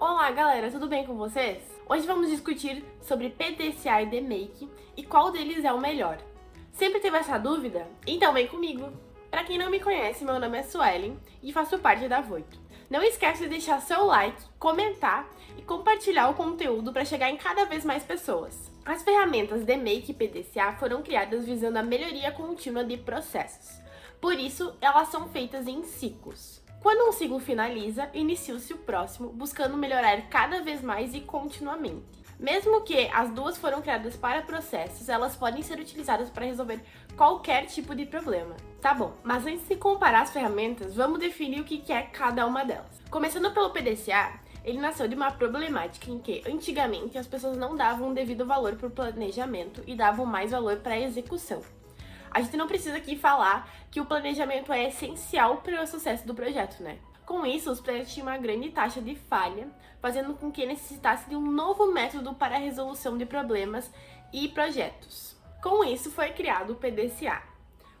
Olá galera, tudo bem com vocês? Hoje vamos discutir sobre PDCA e DMake e qual deles é o melhor. Sempre teve essa dúvida? Então vem comigo! Para quem não me conhece, meu nome é Suelen e faço parte da Voito. Não esquece de deixar seu like, comentar e compartilhar o conteúdo para chegar em cada vez mais pessoas. As ferramentas DMake e PDCA foram criadas visando a melhoria contínua de processos. Por isso, elas são feitas em ciclos. Quando um ciclo finaliza, inicia-se o próximo, buscando melhorar cada vez mais e continuamente. Mesmo que as duas foram criadas para processos, elas podem ser utilizadas para resolver qualquer tipo de problema. Tá bom, mas antes de comparar as ferramentas, vamos definir o que é cada uma delas. Começando pelo PDCA, ele nasceu de uma problemática em que, antigamente, as pessoas não davam o devido valor para o planejamento e davam mais valor para a execução. A gente não precisa aqui falar que o planejamento é essencial para o sucesso do projeto, né? Com isso, os projetos tinham uma grande taxa de falha, fazendo com que necessitasse de um novo método para a resolução de problemas e projetos. Com isso, foi criado o PDCA.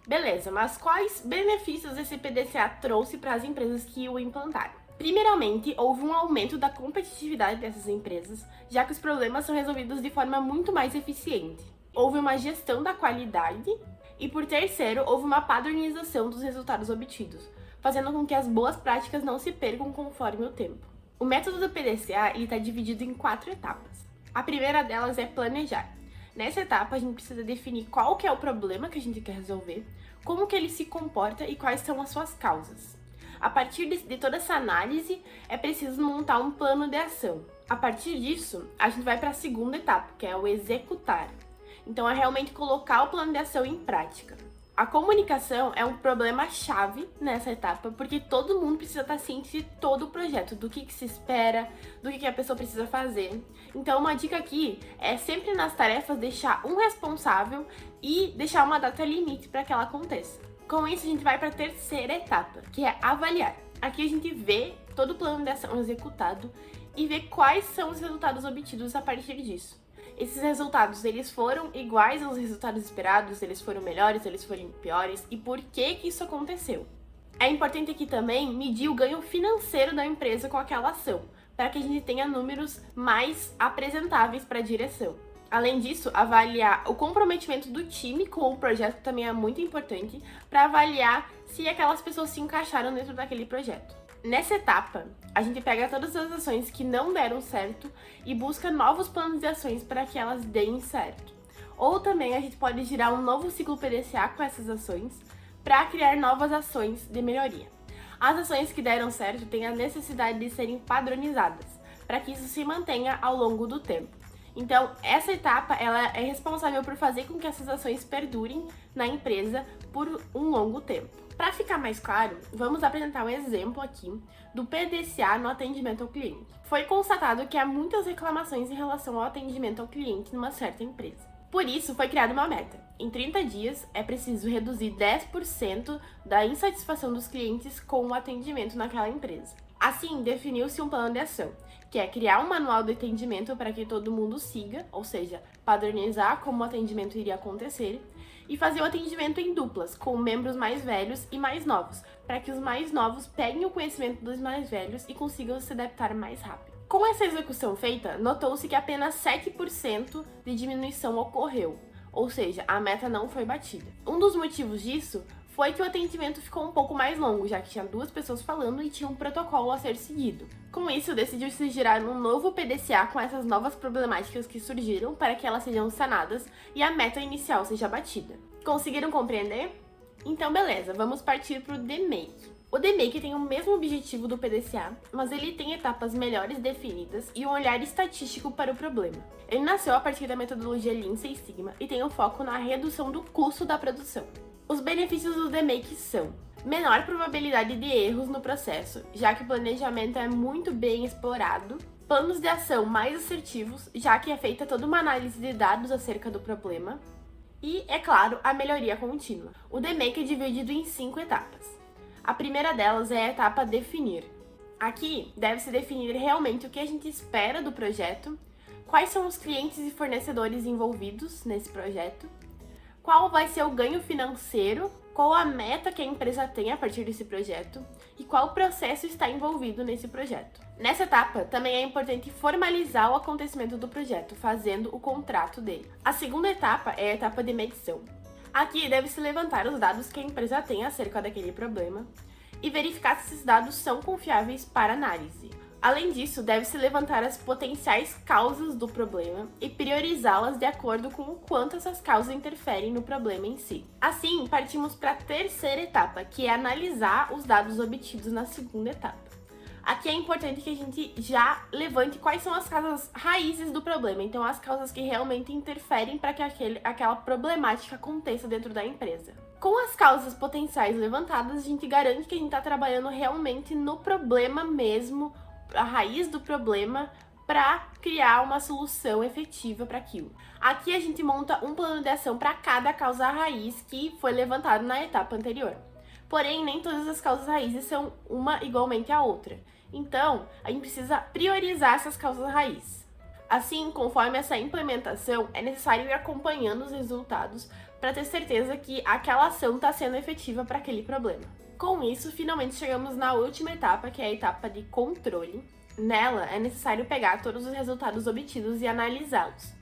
Beleza, mas quais benefícios esse PDCA trouxe para as empresas que o implantaram? Primeiramente, houve um aumento da competitividade dessas empresas, já que os problemas são resolvidos de forma muito mais eficiente. Houve uma gestão da qualidade e, por terceiro, houve uma padronização dos resultados obtidos, fazendo com que as boas práticas não se percam conforme o tempo. O método do PDCA está dividido em 4 etapas. A primeira delas é planejar. Nessa etapa, a gente precisa definir qual que é o problema que a gente quer resolver, como que ele se comporta e quais são as suas causas. A partir de toda essa análise, é preciso montar um plano de ação. A partir disso, a gente vai para a segunda etapa, que é o executar. Então, é realmente colocar o plano de ação em prática. A comunicação é um problema-chave nessa etapa, porque todo mundo precisa estar ciente de todo o projeto, do que se espera, do que a pessoa precisa fazer. Então, uma dica aqui é sempre nas tarefas deixar um responsável e deixar uma data limite para que ela aconteça. Com isso, a gente vai para a terceira etapa, que é avaliar. Aqui a gente vê todo o plano de ação executado e vê quais são os resultados obtidos a partir disso. Esses resultados, eles foram iguais aos resultados esperados, eles foram melhores, eles foram piores, e por que isso aconteceu? É importante aqui também medir o ganho financeiro da empresa com aquela ação, para que a gente tenha números mais apresentáveis para a direção. Além disso, avaliar o comprometimento do time com o projeto também é muito importante, para avaliar se aquelas pessoas se encaixaram dentro daquele projeto. Nessa etapa, a gente pega todas as ações que não deram certo e busca novos planos de ações para que elas deem certo. Ou também a gente pode girar um novo ciclo PDCA com essas ações para criar novas ações de melhoria. As ações que deram certo têm a necessidade de serem padronizadas, para que isso se mantenha ao longo do tempo. Então, essa etapa ela é responsável por fazer com que essas ações perdurem na empresa por um longo tempo. Para ficar mais claro, vamos apresentar um exemplo aqui do PDCA no atendimento ao cliente. Foi constatado que há muitas reclamações em relação ao atendimento ao cliente numa certa empresa. Por isso, foi criada uma meta. Em 30 dias, é preciso reduzir 10% da insatisfação dos clientes com o atendimento naquela empresa. Assim, definiu-se um plano de ação, que é criar um manual de atendimento para que todo mundo siga, ou seja, padronizar como o atendimento iria acontecer, e fazer o atendimento em duplas, com membros mais velhos e mais novos, para que os mais novos peguem o conhecimento dos mais velhos e consigam se adaptar mais rápido. Com essa execução feita, notou-se que apenas 7% de diminuição ocorreu, ou seja, a meta não foi batida. Um dos motivos disso foi que o atendimento ficou um pouco mais longo, já que tinha 2 pessoas falando e tinha um protocolo a ser seguido. Com isso, decidiu-se girar um novo PDCA com essas novas problemáticas que surgiram para que elas sejam sanadas e a meta inicial seja batida. Conseguiram compreender? Então beleza, vamos partir para o DMake. O DMake tem o mesmo objetivo do PDCA, mas ele tem etapas melhores definidas e um olhar estatístico para o problema. Ele nasceu a partir da metodologia Lean Six Sigma e tem o foco na redução do custo da produção. Os benefícios do DMake são menor probabilidade de erros no processo, já que o planejamento é muito bem explorado, planos de ação mais assertivos, já que é feita toda uma análise de dados acerca do problema, e, é claro, a melhoria contínua. O DMake é dividido em 5 etapas. A primeira delas é a etapa definir. Aqui deve-se definir realmente o que a gente espera do projeto, quais são os clientes e fornecedores envolvidos nesse projeto, qual vai ser o ganho financeiro qual a meta que a empresa tem a partir desse projeto e qual processo está envolvido nesse projeto. Nessa etapa, também é importante formalizar o acontecimento do projeto, fazendo o contrato dele. A segunda etapa é a etapa de medição. Aqui deve-se levantar os dados que a empresa tem acerca daquele problema e verificar se esses dados são confiáveis para análise. Além disso, deve-se levantar as potenciais causas do problema e priorizá-las de acordo com o quanto essas causas interferem no problema em si. Assim, partimos para a terceira etapa, que é analisar os dados obtidos na segunda etapa. Aqui é importante que a gente já levante quais são as causas raízes do problema, então as causas que realmente interferem para que aquela problemática aconteça dentro da empresa. Com as causas potenciais levantadas, a gente garante que a gente está trabalhando realmente no problema mesmo, a raiz do problema, para criar uma solução efetiva para aquilo. Aqui a gente monta um plano de ação para cada causa raiz que foi levantado na etapa anterior. Porém, nem todas as causas raízes são uma igualmente à outra. Então, a gente precisa priorizar essas causas raiz. Assim, conforme essa implementação, é necessário ir acompanhando os resultados para ter certeza que aquela ação está sendo efetiva para aquele problema. Com isso, finalmente chegamos na última etapa, que é a etapa de controle. Nela, é necessário pegar todos os resultados obtidos e analisá-los.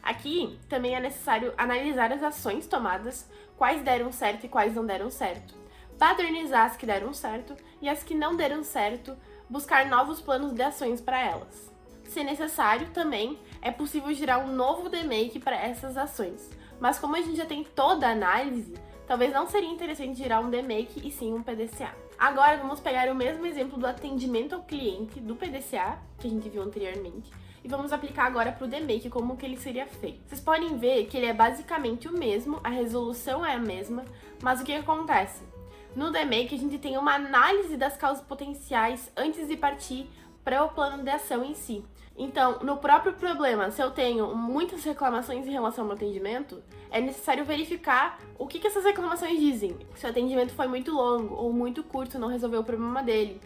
Aqui, também é necessário analisar as ações tomadas, quais deram certo e quais não deram certo, padronizar as que deram certo e as que não deram certo, buscar novos planos de ações para elas. Se necessário, também é possível gerar um novo DMake para essas ações, mas como a gente já tem toda a análise, talvez não seria interessante gerar um DMake e sim um PDCA. Agora vamos pegar o mesmo exemplo do atendimento ao cliente do PDCA, que a gente viu anteriormente, e vamos aplicar agora para o DMake como que ele seria feito. Vocês podem ver que ele é basicamente o mesmo, a resolução é a mesma, mas o que acontece? No DMake a gente tem uma análise das causas potenciais antes de partir para o plano de ação em si. Então, no próprio problema, se eu tenho muitas reclamações em relação ao atendimento, é necessário verificar o que essas reclamações dizem. Se o atendimento foi muito longo ou muito curto, não resolveu o problema dele.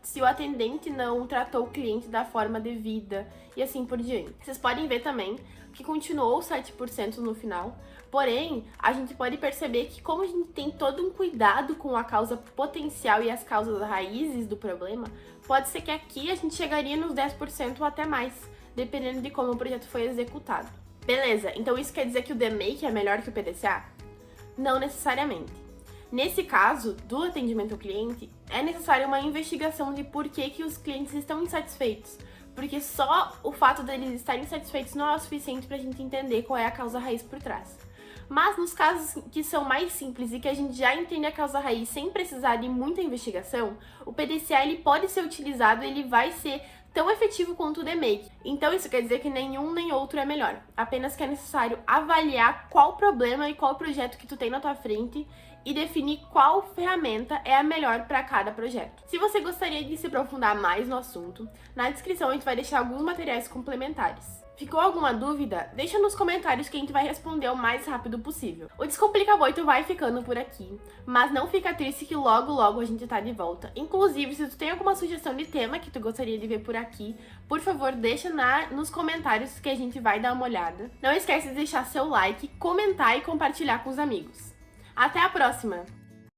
Se o atendente não tratou o cliente da forma devida e assim por diante. Vocês podem ver também que continuou 7% no final, porém, a gente pode perceber que como a gente tem todo um cuidado com a causa potencial e as causas raízes do problema, pode ser que aqui a gente chegaria nos 10% ou até mais, dependendo de como o projeto foi executado. Beleza, então isso quer dizer que o DMake é melhor que o PDCA? Não necessariamente. Nesse caso, do atendimento ao cliente, é necessária uma investigação de por que os clientes estão insatisfeitos, porque só o fato deles estarem insatisfeitos não é o suficiente para a gente entender qual é a causa raiz por trás. Mas nos casos que são mais simples e que a gente já entende a causa raiz sem precisar de muita investigação, o PDCA ele pode ser utilizado e ele vai ser tão efetivo quanto o DMake. Então isso quer dizer que nenhum nem outro é melhor. Apenas que é necessário avaliar qual problema e qual projeto que tu tem na tua frente e definir qual ferramenta é a melhor para cada projeto. Se você gostaria de se aprofundar mais no assunto, na descrição a gente vai deixar alguns materiais complementares. Ficou alguma dúvida? Deixa nos comentários que a gente vai responder o mais rápido possível. O Descomplica Boito vai ficando por aqui, mas não fica triste que logo logo a gente tá de volta. Inclusive, se tu tem alguma sugestão de tema que tu gostaria de ver por aqui, por favor, deixa nos comentários que a gente vai dar uma olhada. Não esquece de deixar seu like, comentar e compartilhar com os amigos. Até a próxima!